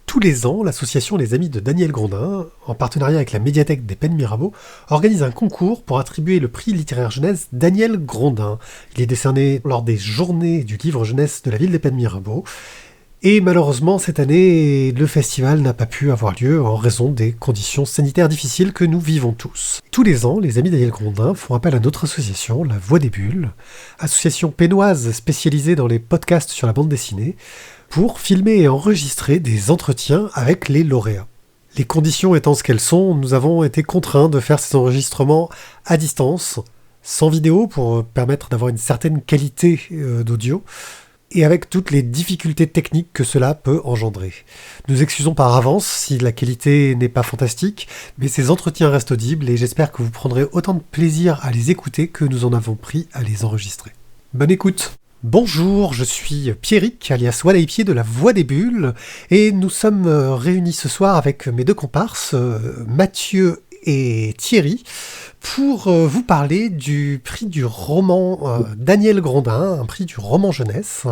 Tous les ans, l'association Les Amis de Daniel Grondin, en partenariat avec la médiathèque des Pennes Mirabeau, organise un concours pour attribuer le prix littéraire jeunesse Daniel Grondin. Il est décerné lors des journées du livre jeunesse de la ville des Pennes Mirabeau. Et malheureusement, cette année, le festival n'a pas pu avoir lieu en raison des conditions sanitaires difficiles que nous vivons tous. Tous les ans, les Amis Daniel Grondin font appel à notre association, La Voix des Bulles, association pennoise spécialisée dans les podcasts sur la bande dessinée, pour filmer et enregistrer des entretiens avec les lauréats. Les conditions étant ce qu'elles sont, nous avons été contraints de faire ces enregistrements à distance, sans vidéo pour permettre d'avoir une certaine qualité d'audio, et avec toutes les difficultés techniques que cela peut engendrer. Nous excusons par avance si la qualité n'est pas fantastique, mais ces entretiens restent audibles et j'espère que vous prendrez autant de plaisir à les écouter que nous en avons pris à les enregistrer. Bonne écoute! Bonjour, je suis Pierrick, alias Walaipier de La Voix des Bulles, et nous sommes réunis ce soir avec mes deux comparses, Mathieu et Thierry, pour vous parler du prix du roman Daniel Grondin, un prix du roman jeunesse,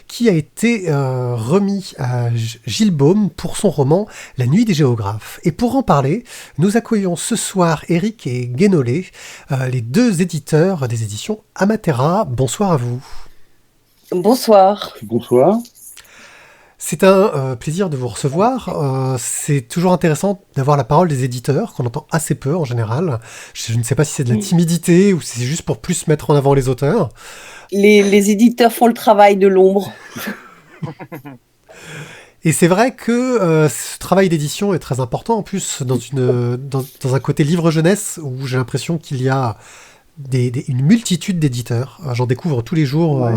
qui a été remis à Gilles Baume pour son roman La Nuit des géographes. Et pour en parler, nous accueillons ce soir Eric et Guénolé, les deux éditeurs des éditions Amatera. Bonsoir à vous. Bonsoir. Bonsoir. C'est un plaisir de vous recevoir. C'est toujours intéressant d'avoir la parole des éditeurs, qu'on entend assez peu en général. Je ne sais pas si c'est de la timidité ou si c'est juste pour plus mettre en avant les auteurs. Les éditeurs font le travail de l'ombre. Et c'est vrai que ce travail d'édition est très important, en plus dans un côté livre jeunesse, où j'ai l'impression qu'il y a une multitude d'éditeurs. J'en découvre tous les jours,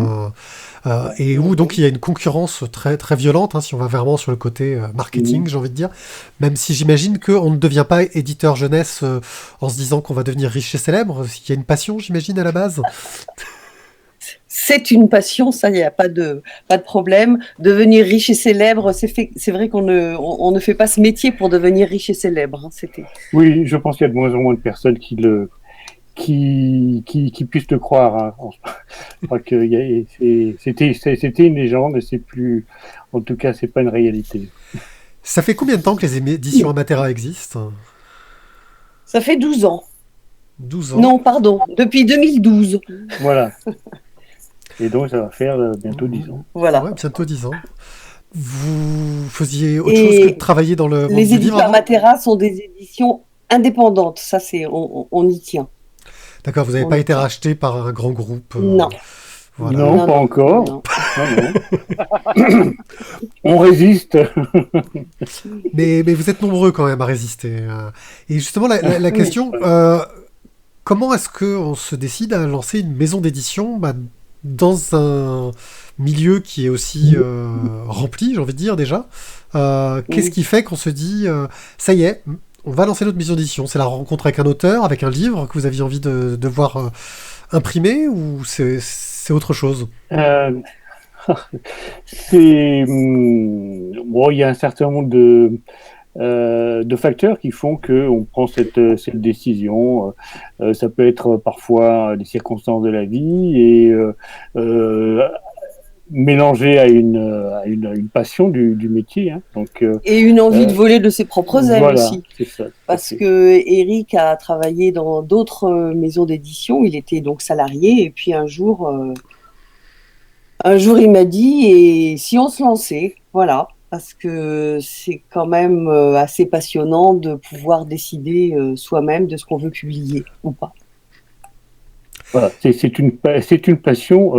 et où donc il y a une concurrence très, très violente, hein, si on va vraiment sur le côté marketing, j'ai envie de dire, même si j'imagine qu'on ne devient pas éditeur jeunesse en se disant qu'on va devenir riche et célèbre. Il y a une passion, j'imagine, à la base. C'est une passion, ça, il n'y a pas de problème. Devenir riche et célèbre, c'est vrai qu'on ne fait pas ce métier pour devenir riche et célèbre. Hein, Oui, je pense qu'il y a de moins en moins de personnes qui puissent le croire. Hein. Je crois que c'était une légende, et c'est plus, en tout cas, c'est pas une réalité. Ça fait combien de temps que les éditions Amatera existent ? Ça fait 12 ans. 12 ans. Non, pardon, depuis 2012. Voilà. Et donc, ça va faire bientôt 10 ans. Voilà. Ouais, bientôt 10 ans. Vous faisiez autre chose que de travailler dans le monde les du éditions livre, Amatera sont des éditions indépendantes. Ça, on y tient. D'accord, vous n'avez pas été racheté par un grand groupe Non. Voilà. Non, pas encore. Non. Non. On résiste. Mais vous êtes nombreux quand même à résister. Et justement, la question, comment est-ce qu'on se décide à lancer une maison d'édition dans un milieu qui est aussi rempli, j'ai envie de dire déjà. Qu'est-ce qui fait qu'on se dit, ça y est, on va lancer notre maison d'édition? C'est la rencontre avec un auteur, avec un livre que vous aviez envie de voir imprimé, ou c'est autre chose? Bon, il y a un certain nombre de facteurs qui font qu'on prend cette décision. Ça peut être parfois des circonstances de la vie et mélangé à une passion du métier. Hein. Donc, et une envie de voler de ses propres ailes aussi. C'est ça, parce que Eric a travaillé dans d'autres maisons d'édition. Il était donc salarié, et puis un jour il m'a dit, et si on se lançait, voilà. Parce que c'est quand même assez passionnant de pouvoir décider soi-même de ce qu'on veut publier ou pas. Voilà, c'est une passion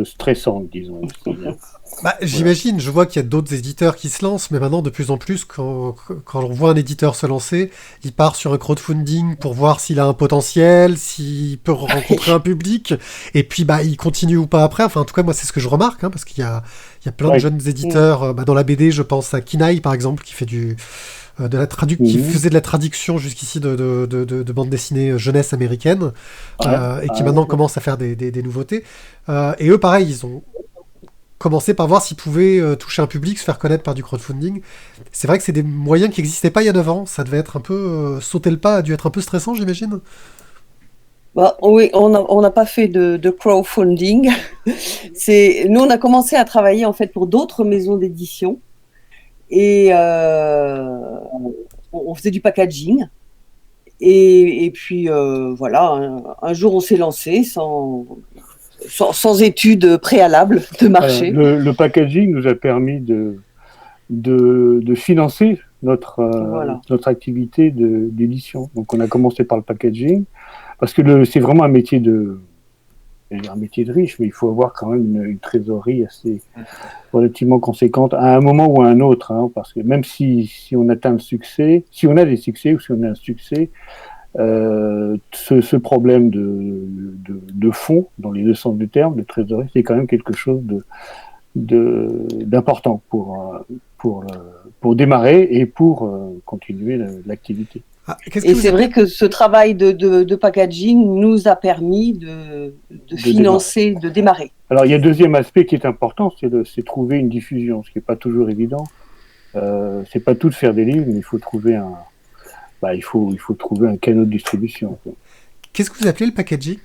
stressante, disons. J'imagine, je vois qu'il y a d'autres éditeurs qui se lancent, mais maintenant, de plus en plus, quand on voit un éditeur se lancer, il part sur un crowdfunding pour voir s'il a un potentiel, s'il peut rencontrer un public, et puis il continue ou pas après. Enfin, en tout cas, moi, c'est ce que je remarque, hein, parce qu'il y a plein de jeunes éditeurs. Dans la BD, je pense à Kinaï, par exemple, qui fait qui faisait de la traduction jusqu'ici de bande dessinée jeunesse américaine, et qui maintenant commence à faire des nouveautés. Et eux, pareil, ils ont commencer par voir s'ils pouvaient toucher un public, se faire connaître par du crowdfunding. C'est vrai que c'est des moyens qui n'existaient pas il y a 9 ans. Ça devait être un peu... sauter le pas a dû être un peu stressant, j'imagine. Oui, on n'a pas fait de crowdfunding. Nous, on a commencé à travailler en fait pour d'autres maisons d'édition. Et on faisait du packaging. Et puis voilà, un jour on s'est lancé sans études préalables de marché. Le packaging nous a permis de financer Voilà. notre activité d'édition. Donc on a commencé par le packaging, parce que c'est vraiment un métier de riche, mais il faut avoir quand même une trésorerie assez relativement conséquente à un moment ou à un autre, hein, parce que même si on atteint le succès, si on a des succès ou si on a un succès, ce problème de fonds, dans les deux sens du terme, de trésorerie, c'est quand même quelque chose d'important pour démarrer et pour continuer l'activité. Et c'est vrai que ce travail de packaging nous a permis de financer, de démarrer. Alors il y a un deuxième aspect qui est important, c'est trouver une diffusion, ce qui n'est pas toujours évident. C'est pas tout de faire des livres, mais il faut trouver il faut trouver un canal de distribution. Qu'est-ce que vous appelez le packaging ?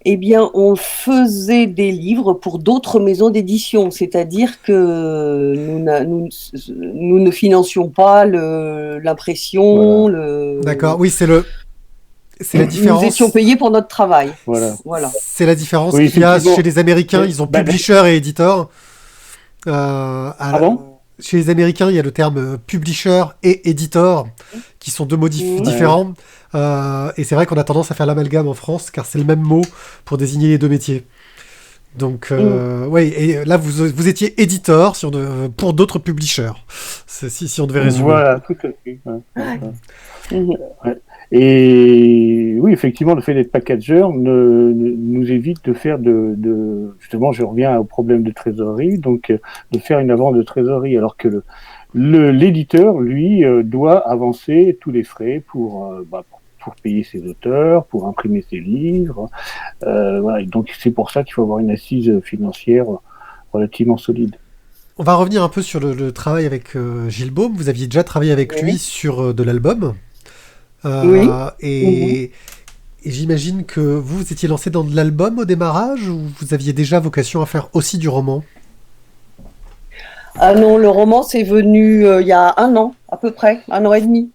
Eh bien, on faisait des livres pour d'autres maisons d'édition, c'est-à-dire que nous ne financions pas l'impression. Voilà. D'accord, oui, c'est la différence. Nous étions payés pour notre travail. Voilà. C'est la différence qu'il y a chez les Américains, ils ont publisher et editor. Chez les Américains, il y a le terme publisher et editor, qui sont deux mots différents. Et c'est vrai qu'on a tendance à faire l'amalgame en France, car c'est le même mot pour désigner les deux métiers. Donc, et là, vous étiez éditeur pour d'autres publishers, si on devait résumer. Voilà, tout à fait. Ouais. Et oui, effectivement, le fait d'être packager nous évite de faire justement, je reviens au problème de trésorerie, donc de faire une avance de trésorerie, alors que l'éditeur, lui, doit avancer tous les frais pour payer ses auteurs, pour imprimer ses livres. Voilà. Et donc, c'est pour ça qu'il faut avoir une assise financière relativement solide. On va revenir un peu sur le travail avec Gilles Baume. Vous aviez déjà travaillé avec lui sur de l'album. Oui. Et j'imagine que vous étiez lancé dans de l'album au démarrage, ou vous aviez déjà vocation à faire aussi du roman ? Ah non, le roman, c'est venu il y a 1 an, à peu près, 1 an et demi.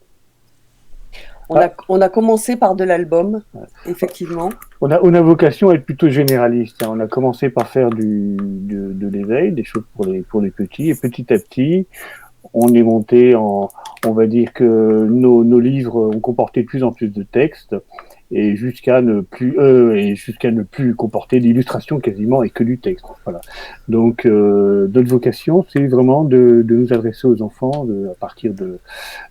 On a commencé par de l'album, effectivement. On a vocation à être plutôt généraliste. On a commencé par faire de l'éveil, des choses pour les petits, et petit à petit, on est monté on va dire que nos livres ont comporté de plus en plus de textes, et jusqu'à ne plus comporter d'illustrations quasiment et que du texte. Voilà. Donc notre vocation, c'est vraiment de nous adresser aux enfants à partir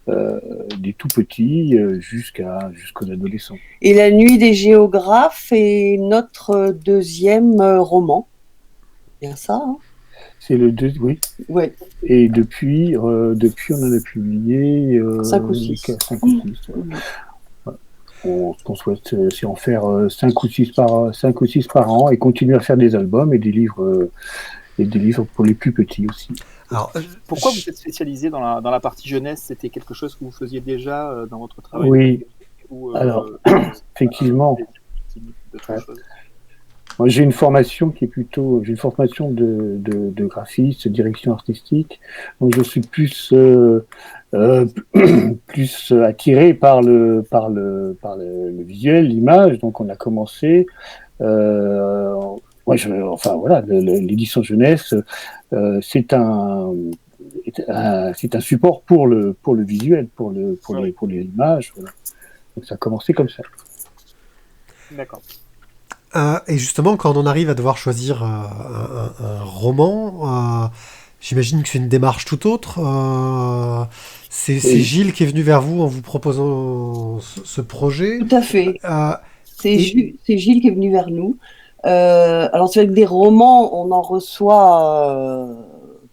des tout petits jusqu'aux adolescents. Et La Nuit des géographes est notre deuxième roman. Bien ça, hein ? C'est le 2, oui. Ouais. Et depuis, on en a publié 5 ou 6. 5 ou 6. Ce qu'on souhaite, c'est en faire 5 ou 6 par an et continuer à faire des albums et des livres pour les plus petits aussi. Alors, pourquoi vous êtes spécialisé dans la partie jeunesse ? C'était quelque chose que vous faisiez déjà dans votre travail ? Oui. Alors, effectivement. Moi, j'ai une formation de graphiste, direction artistique. Donc, je suis plus attiré par le visuel, l'image. Donc, on a commencé. L'édition jeunesse, c'est un support pour le visuel, pour les images. Voilà. Donc, ça a commencé comme ça. D'accord. Et justement, quand on arrive à devoir choisir un roman, j'imagine que c'est une démarche tout autre. C'est Gilles qui est venu vers vous en vous proposant ce projet. Tout à fait. C'est Gilles qui est venu vers nous. Alors c'est vrai que des romans, on en reçoit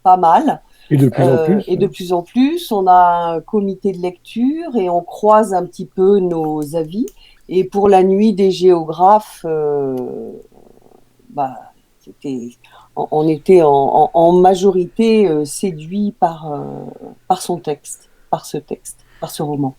pas mal. Et de plus en plus. Et de plus en plus, on a un comité de lecture et on croise un petit peu nos avis. Et pour La Nuit des géographes, on était en majorité séduits par son texte, par ce roman.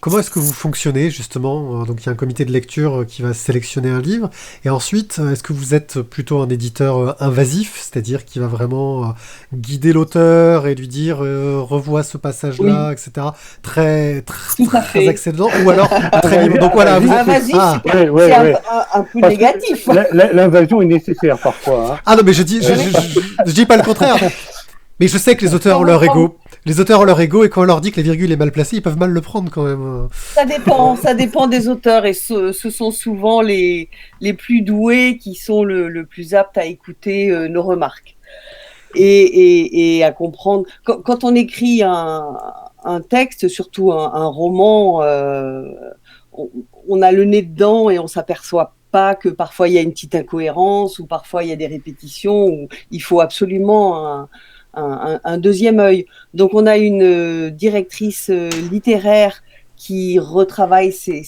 Comment est-ce que vous fonctionnez justement? Donc il y a un comité de lecture qui va sélectionner un livre, et ensuite est-ce que vous êtes plutôt un éditeur invasif, c'est-à-dire qui va vraiment guider l'auteur et lui dire revois ce passage-là, etc. Très Tout à fait. accédant, ou alors très libre. Donc voilà, vous Invasif, Ouais. c'est un peu Parce que négatif. L'invasion est nécessaire parfois. Hein. Ah non, mais je dis pas le contraire. Mais je sais que les auteurs ont leur ego. Les auteurs ont leur ego, et quand on leur dit que la virgule est mal placée, ils peuvent mal le prendre quand même. Ça dépend des auteurs, et ce sont souvent les plus doués qui sont le plus aptes à écouter nos remarques et à comprendre. Quand on écrit un texte, surtout un roman, on a le nez dedans et on s'aperçoit pas que parfois il y a une petite incohérence, ou parfois il y a des répétitions, où il faut absolument un deuxième œil. Donc on a une directrice littéraire qui retravaille ces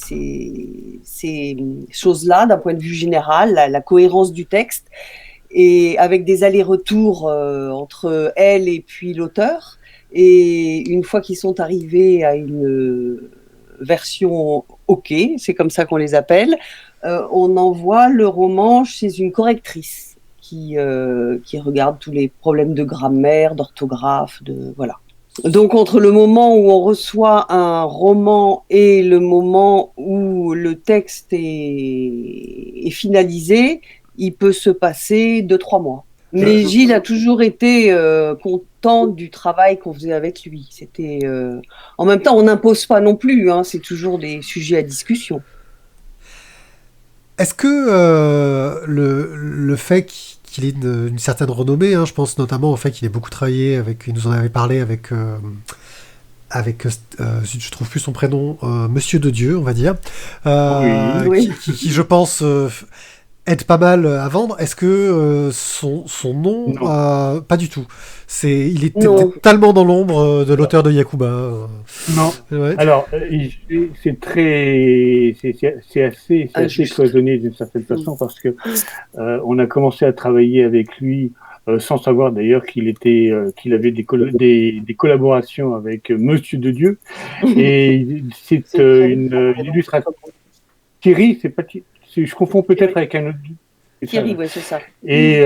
choses-là d'un point de vue général, la cohérence du texte, et avec des allers-retours entre elle et puis l'auteur. Et une fois qu'ils sont arrivés à une version OK, c'est comme ça qu'on les appelle, on envoie le roman chez une correctrice qui regarde tous les problèmes de grammaire, d'orthographe, voilà. Donc entre le moment où on reçoit un roman et le moment où le texte est finalisé, il peut se passer 2-3 mois. Mais Gilles a toujours été content du travail qu'on faisait avec lui. C'était en même temps, on n'impose pas non plus, hein, c'est toujours des sujets à discussion. Est-ce que le fait qu'il ait une certaine renommée, hein, je pense notamment au fait qu'il ait beaucoup travaillé avec, il nous en avait parlé avec je trouve plus son prénom, Monsieur de Dieu, on va dire, oui. qui je pense aide pas mal à vendre. Est-ce que son nom, pas du tout. Il est totalement dans l'ombre de l'auteur de Yakuba. Non. Ouais. Alors, c'est assez cloisonné d'une certaine façon, parce que on a commencé à travailler avec lui sans savoir d'ailleurs qu'il avait des collaborations avec Monsieur de Dieu, et c'est une illustration. Thierry, c'est pas je confonds peut-être avec un autre. Thierry, oui, c'est ça. Et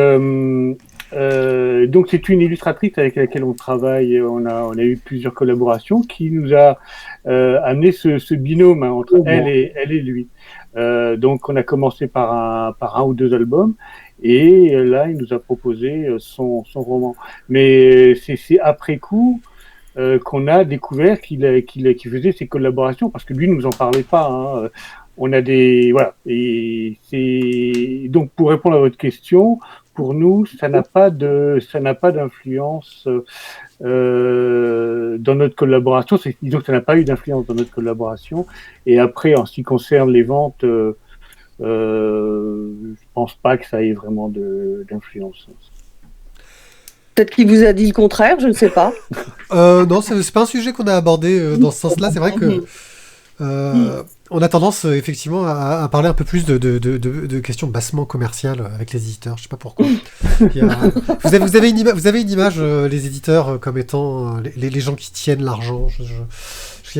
donc c'est une illustratrice avec laquelle on travaille. On a eu plusieurs collaborations qui nous a amené ce binôme entre elle et lui. Donc on a commencé par un ou deux albums, et là il nous a proposé son roman. Mais c'est après coup qu'on a découvert qu'il faisait ses collaborations, parce que lui ne nous en parlait pas. Hein. On a voilà, et c'est donc, pour répondre à votre question, pour nous, ça n'a pas d'influence dans notre collaboration. Disons que ça n'a pas eu d'influence dans notre collaboration. Et après, en ce qui concerne les ventes, je pense pas que ça ait vraiment d'influence. Peut-être qu'il vous a dit le contraire, je ne sais pas. Non, c'est pas un sujet qu'on a abordé dans ce sens-là. C'est vrai que on a tendance effectivement à parler un peu plus de questions bassement commerciales avec les éditeurs. Je sais pas pourquoi. Vous avez une image, les éditeurs, comme étant les gens qui tiennent l'argent. Je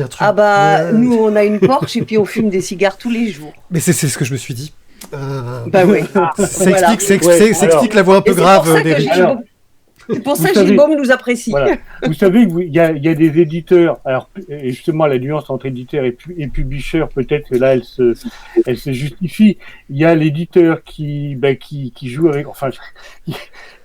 un truc. Ah bah nous on a une Porsche et puis on fume des cigares tous les jours. Mais c'est ce que je me suis dit. Bah oui. Ça explique la voix un peu grave d'Éric. C'est pour ça que Gilbaume nous apprécie. Voilà. Vous savez qu'il y a des éditeurs. Alors, justement, la nuance entre éditeur et publisher, peut-être que là, elle se justifie. Il y a l'éditeur qui joue avec,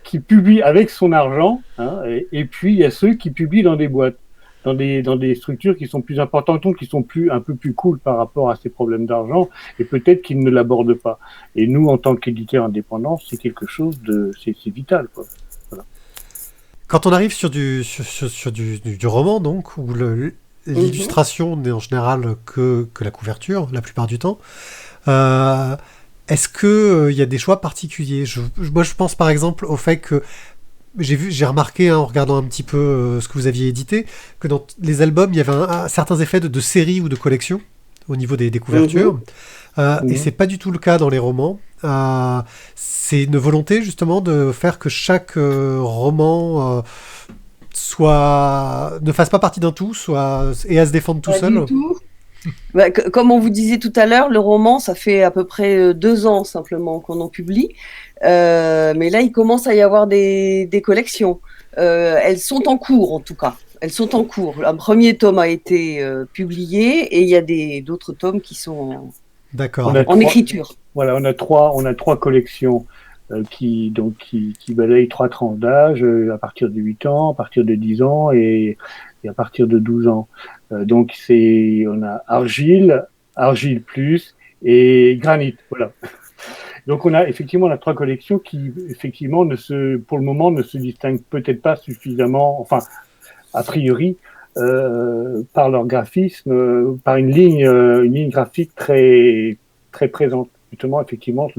qui publie avec son argent, hein, et puis il y a ceux qui publient dans des boîtes, dans des structures qui sont plus importantes, qui sont un peu plus cool par rapport à ces problèmes d'argent, et peut-être qu'ils ne l'abordent pas. Et nous, en tant qu'éditeur indépendant, c'est quelque chose c'est vital, quoi. Quand on arrive sur du roman, donc, où l'illustration n'est en général que la couverture, la plupart du temps, est-ce qu'il y a des choix particuliers ? Moi, je pense par exemple au fait que j'ai remarqué, en regardant un petit peu ce que vous aviez édité, que dans les albums, il y avait certains effets de série ou de collection au niveau des couvertures. Et c'est pas du tout le cas dans les romans. C'est une volonté justement de faire que chaque roman ne fasse pas partie d'un tout, et à se défendre tout seul. Du tout. Comme on vous disait tout à l'heure, le roman, ça fait à peu près 2 ans simplement qu'on en publie. Mais là, il commence à y avoir des collections. Elles sont en cours, en tout cas. Elles sont en cours. Un premier tome a été publié et il y a d'autres tomes qui sont D'accord. en écriture. Voilà, on a trois collections qui balayent 3 tranches d'âge, à partir de 8 ans, à partir de 10 ans et à partir de 12 ans. Donc on a argile plus et granit. Voilà. Donc on a 3 collections qui effectivement pour le moment ne se distinguent peut-être pas suffisamment, enfin a priori par leur graphisme, par une ligne graphique très très présente. Justement, effectivement,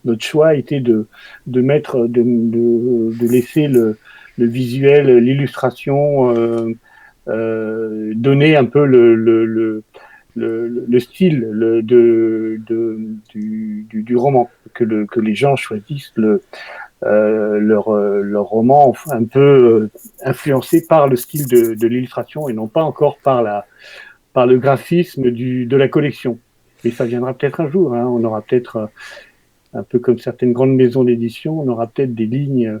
notre choix était de laisser le visuel, l'illustration donner un peu le style du roman, que les gens choisissent leur roman un peu influencé par le style de l'illustration et non pas encore par le graphisme de la collection. Mais ça viendra peut-être un jour. On aura peut-être, un peu comme certaines grandes maisons d'édition, on aura peut-être des lignes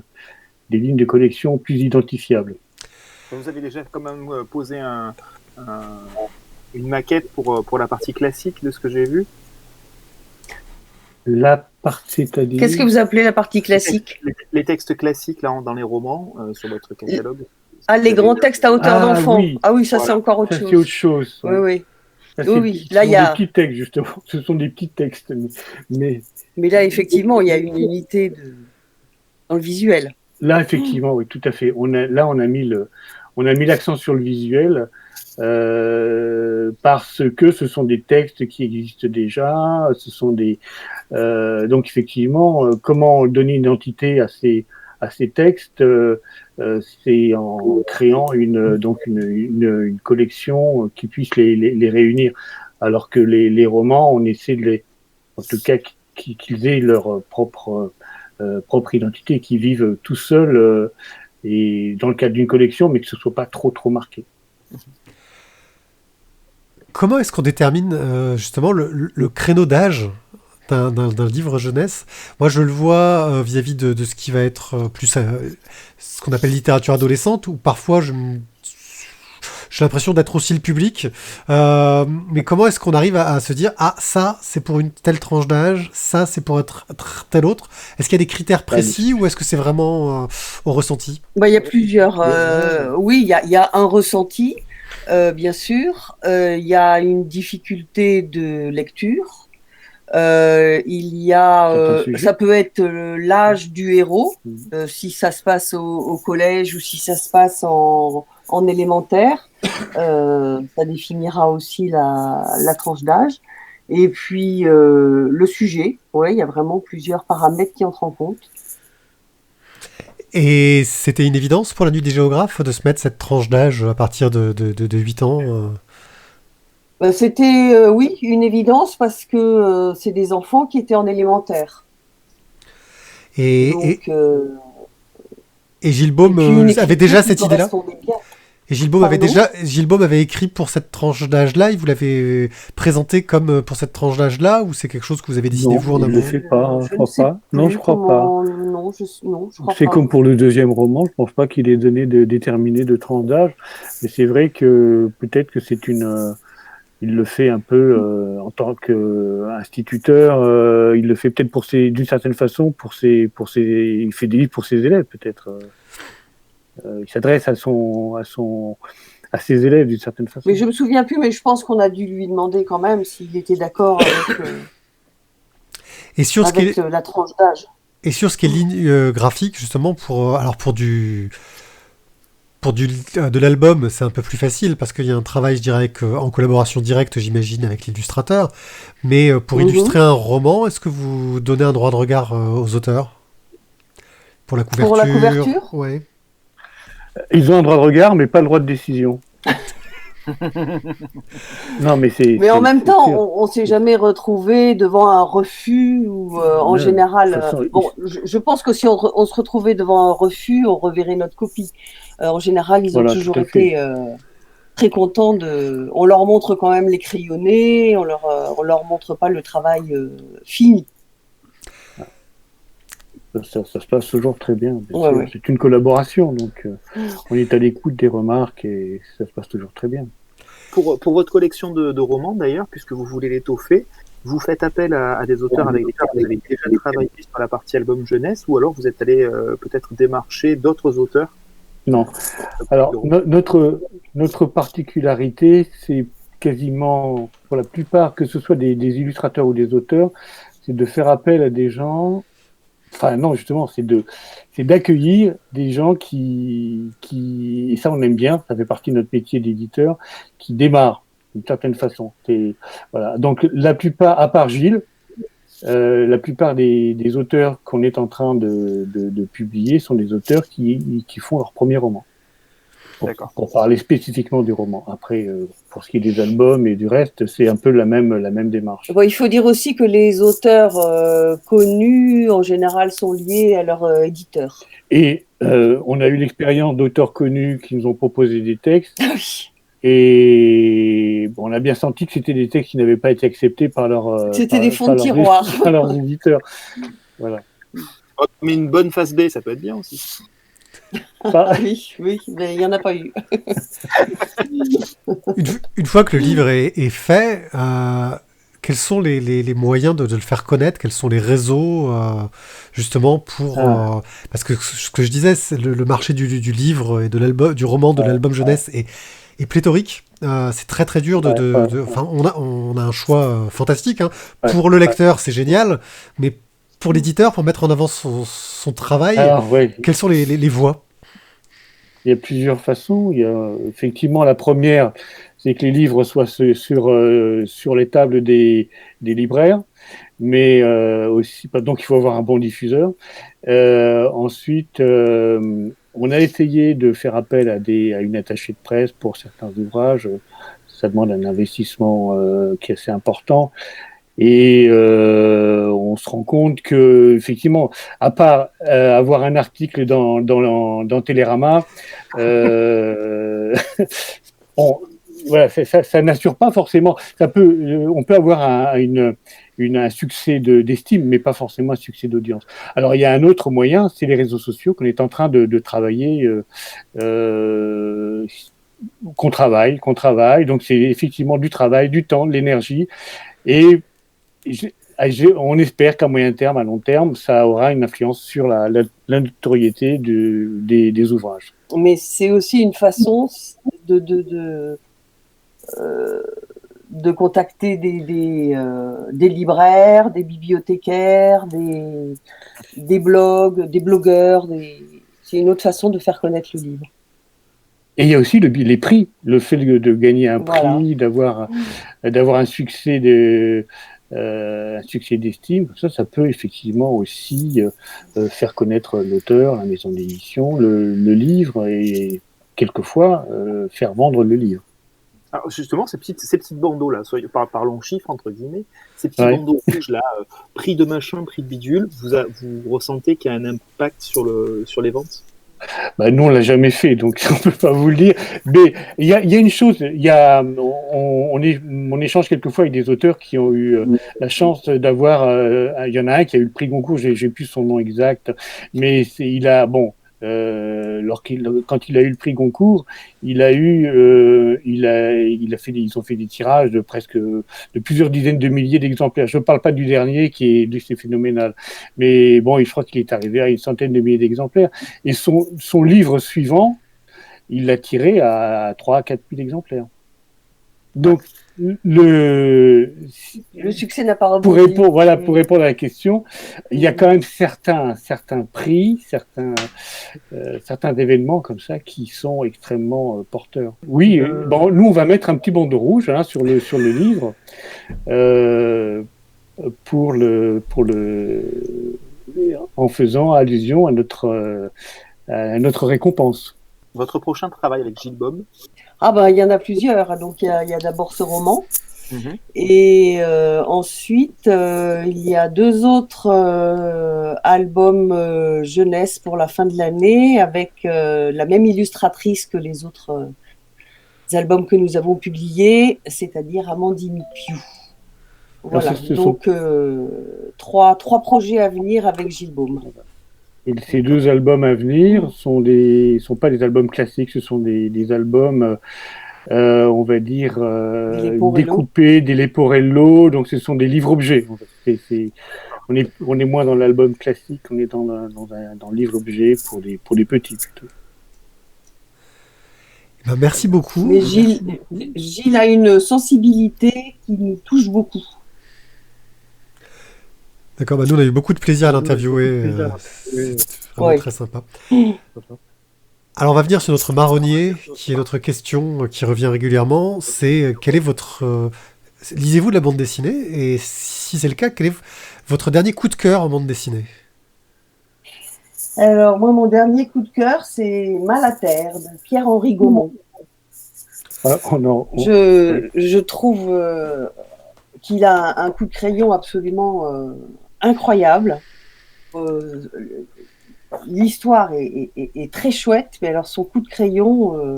de collection plus identifiables. Vous avez déjà quand même posé une maquette pour la partie classique de ce que j'ai vu. La partie, c'est-à-dire... Qu'est-ce que vous appelez la partie classique ? Les textes classiques là, dans les romans, sur votre catalogue. Les grands textes à hauteur d'enfant. Oui. Ah oui, ça c'est encore autre chose. C'est autre chose. Oui. Ça, oui. Là, il y a des petits textes, justement. Ce sont des petits textes. Mais là, effectivement, il y a une unité dans le visuel. Là, effectivement, oui, tout à fait. On a mis l'accent sur le visuel parce que ce sont des textes qui existent déjà. Ce sont donc effectivement, comment donner une identité à ces textes, c'est en créant une collection qui puisse les réunir. Alors que les romans, on essaie en tout cas, qu'ils aient leur propre identité, qu'ils vivent tout seuls et dans le cadre d'une collection, mais que ce soit pas trop marqué. Comment est-ce qu'on détermine justement le créneau d'âge d'un livre jeunesse? Moi, je le vois vis-à-vis de ce qui va être plus ce qu'on appelle littérature adolescente, où parfois j'ai l'impression d'être aussi le public. Mais comment est-ce qu'on arrive à se dire ça c'est pour une telle tranche d'âge, ça c'est pour être tel autre? Est-ce qu'il y a des critères précis ou est-ce que c'est vraiment au ressenti? Il y a plusieurs. Oui, il y a un ressenti, bien sûr. Il y a une difficulté de lecture. Il y a, ça peut être l'âge du héros, si ça se passe au collège ou si ça se passe en élémentaire. Ça définira aussi la tranche d'âge. Et puis le sujet. Il y a vraiment plusieurs paramètres qui entrent en compte. Et c'était une évidence pour la Nuit des géographes de se mettre cette tranche d'âge à partir de 8 ans C'était, oui, une évidence parce que c'est des enfants qui étaient en élémentaire. Et Gilles Baume avait déjà cette idée-là. Et Gilles Baume avait écrit pour cette tranche d'âge-là. Il vous l'avait présenté comme pour cette tranche d'âge-là, ou c'est quelque chose que vous avez décidé vous en amont? Je ne sais pas, je crois pas. Non, je crois pas. Non, je crois pas. C'est comme pour le deuxième roman. Je pense pas qu'il ait donné de déterminer de tranche d'âge. Mais c'est vrai que peut-être que c'est il le fait un peu en tant qu'instituteur. Il le fait peut-être d'une certaine façon il fait des livres pour ses élèves peut-être. Il s'adresse à ses élèves d'une certaine façon. Mais je me souviens plus, mais je pense qu'on a dû lui demander quand même s'il était d'accord avec, la tranche d'âge. Et sur ce qui est ligne graphique, justement, pour de l'album, c'est un peu plus facile parce qu'il y a un travail, je dirais, en collaboration directe, j'imagine, avec l'illustrateur. Mais pour illustrer un roman, est-ce que vous donnez un droit de regard aux auteurs pour la couverture? Pour la couverture, ouais. Ils ont un droit de regard, mais pas le droit de décision. Non, mais en même temps, on s'est jamais retrouvé devant un refus ou en général. Je pense que si on se retrouvait devant un refus, on reverrait notre copie. En général, ils ont toujours été très contents de. On leur montre quand même les crayonnés, on leur montre pas le travail fini. Ça se passe toujours très bien. Ouais, ouais. C'est une collaboration, donc on est à l'écoute des remarques et ça se passe toujours très bien. Pour votre collection de romans, d'ailleurs, puisque vous voulez l'étoffer, vous faites appel à des auteurs avec lesquels vous avez déjà travaillé sur la partie album jeunesse, ou alors vous êtes allé peut-être démarcher d'autres auteurs? Non. Alors, notre particularité, c'est quasiment, pour la plupart, que ce soit des illustrateurs ou des auteurs, c'est de faire appel à des gens. Enfin, non, justement, c'est d'accueillir des gens qui, et ça on aime bien, ça fait partie de notre métier d'éditeur, qui démarrent d'une certaine façon. Voilà. Donc, la plupart, à part Gilles, la plupart des auteurs qu'on est en train de publier sont des auteurs qui font leur premier roman. Pour parler spécifiquement du roman. Après, pour ce qui est des albums et du reste, c'est un peu la même démarche. Bon, il faut dire aussi que les auteurs connus, en général, sont liés à leur éditeur. Et on a eu l'expérience d'auteurs connus qui nous ont proposé des textes. Ah oui. Et bon, on a bien senti que c'était des textes qui n'avaient pas été acceptés par leur c'était des fonds de tiroir. Par leurs éditeurs. Voilà. Mais une bonne phase B, ça peut être bien aussi. Oui, mais il n'y en a pas eu. Une fois que le livre est fait, quels sont les moyens de le faire connaître? Quels sont les réseaux, justement, pour... parce que ce que je disais, c'est le marché du livre et du roman, de l'album jeunesse est pléthorique. C'est très très dur on a un choix fantastique. Hein. Pour le lecteur, c'est génial, mais pour l'éditeur, pour mettre en avant son travail, quelles sont les voies? Il y a plusieurs façons. Il y a effectivement la première, c'est que les livres soient sur les tables des libraires, mais aussi, donc il faut avoir un bon diffuseur. Ensuite, on a essayé de faire appel à une attachée de presse pour certains ouvrages. Ça demande un investissement qui est assez important. Et on se rend compte que, effectivement, à part avoir un article dans Télérama, voilà, ça n'assure pas forcément. On peut avoir un succès d'estime, mais pas forcément un succès d'audience. Alors, il y a un autre moyen, c'est les réseaux sociaux qu'on est en train de travailler. Qu'on travaille. Donc, c'est effectivement du travail, du temps, de l'énergie. Et on espère qu'à moyen terme, à long terme, ça aura une influence sur la notoriété des ouvrages. Mais c'est aussi une façon de contacter des libraires, des bibliothécaires, des blogs, des blogueurs. C'est une autre façon de faire connaître le livre. Et il y a aussi les prix, le fait de gagner un prix, d'avoir un succès d'estime, ça peut effectivement aussi faire connaître l'auteur, la maison d'édition, le livre et quelquefois faire vendre le livre. Alors justement, ces petites bandeaux là, parlons chiffres entre guillemets, ces petits bandeaux rouges là, prix de machin, prix de bidule, vous ressentez qu'il y a un impact sur les ventes? Nous, on l'a jamais fait, donc on peut pas vous le dire. Mais il y a une chose, on échange quelquefois avec des auteurs qui ont eu la chance d'avoir. Il y en a un qui a eu le prix Goncourt, j'ai plus son nom exact, mais quand il a eu le prix Goncourt, ils ont fait des tirages de plusieurs dizaines de milliers d'exemplaires. Je ne parle pas du dernier c'est phénoménal, mais bon, je crois qu'il est arrivé à une centaine de milliers d'exemplaires. Et son livre suivant, il l'a tiré à 3 à 4 000 exemplaires. Donc, le succès n'a pas rebondi. Pour répondre à la question, il y a quand même certains prix, certains événements comme ça qui sont extrêmement porteurs. Oui, nous on va mettre un petit bandeau rouge sur le livre en faisant allusion à notre récompense. Votre prochain travail avec Gilles Baume? Il y en a plusieurs. Donc, il y a d'abord ce roman. Et ensuite, il y a 2 autres albums jeunesse pour la fin de l'année avec la même illustratrice que les autres albums que nous avons publiés, c'est-à-dire Amandine Piou. Voilà, donc 3 projets à venir avec Gilles Baume. Et ces 2 albums à venir sont pas des albums classiques, ce sont des albums, on va dire, découpés, des Leporello, donc ce sont des livres-objets. On est moins dans l'album classique, on est dans le livre-objet pour les petits plutôt. Ben, merci beaucoup. Mais Gilles a une sensibilité qui nous touche beaucoup. D'accord, nous on a eu beaucoup de plaisir à l'interviewer. C'est vraiment très sympa. Alors on va venir sur notre marronnier, qui est notre question qui revient régulièrement. C'est quel est votre... lisez-vous de la bande dessinée? Et si c'est le cas, quel est votre dernier coup de cœur en bande dessinée? Alors moi, mon dernier coup de cœur, c'est Mal à terre de Pierre-Henri Gaumont. Je trouve qu'il a un coup de crayon absolument incroyable. L'histoire est très chouette, mais alors son coup de crayon,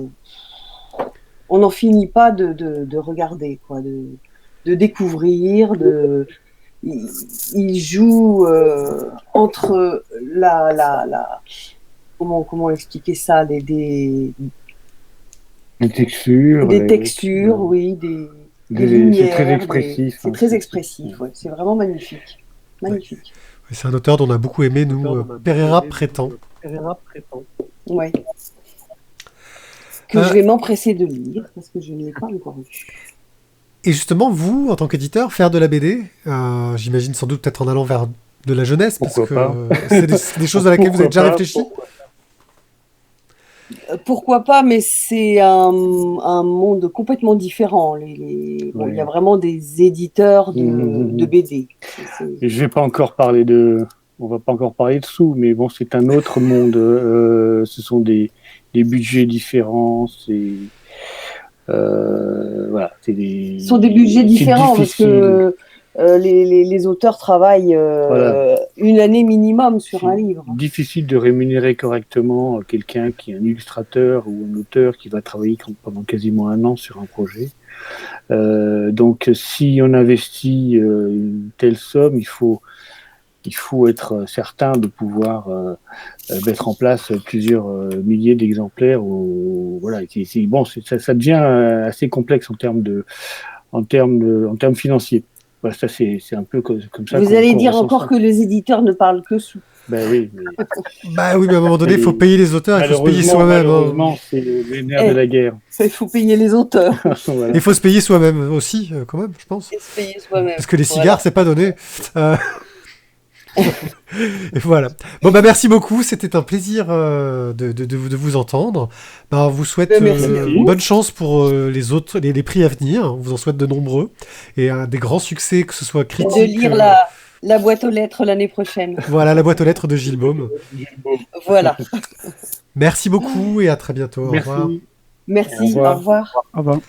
on n'en finit pas de regarder, quoi, de découvrir. Il joue entre comment expliquer ça, des textures. Des textures, oui, des lumières. C'est très expressif. C'est très expressif, ouais. C'est vraiment magnifique. Magnifique. Ouais, c'est un auteur dont on a beaucoup aimé, nous, Pereira Prétend. Ouais. Que je vais m'empresser de lire, parce que je ne l'ai pas encore lu. Et justement, vous, en tant qu'éditeur, faire de la BD, j'imagine sans doute peut-être en allant vers de la jeunesse, parce que c'est des choses à laquelle vous avez déjà réfléchi. Pourquoi pas, mais c'est un monde complètement différent. Bon, il y a vraiment des éditeurs de BD. Et je vais pas encore parler on va pas encore parler de sous, mais bon, c'est un autre monde. Ce sont des budgets différents. Voilà, ce sont des budgets différents parce que les auteurs travaillent une année minimum sur un livre. C'est difficile de rémunérer correctement quelqu'un qui est un illustrateur ou un auteur qui va travailler pendant quasiment 1 an sur un projet. Donc, si on investit une telle somme, il faut être certain de pouvoir mettre en place plusieurs milliers d'exemplaires. Voilà, ça devient assez complexe en termes financiers. Voilà, ça c'est un peu comme ça. Vous allez dire encore que les éditeurs ne parlent que sous. Ben oui. Mais à un moment donné, il faut payer les auteurs, il faut se payer soi-même. Malheureusement, c'est le nerf de la guerre. Il faut payer les auteurs. Voilà. Il faut se payer soi-même aussi, quand même, je pense. Et se payer soi-même. Parce que les cigares, c'est pas donné. Et voilà. Bon, merci beaucoup. C'était un plaisir de vous entendre. On vous souhaite bonne chance pour les prix à venir. On vous en souhaite de nombreux et des grands succès, que ce soit critiques. De lire la boîte aux lettres l'année prochaine. Voilà, la boîte aux lettres de Gilles Baume. Voilà. Merci beaucoup et à très bientôt. Merci. Au revoir. Merci. Au revoir. Au revoir.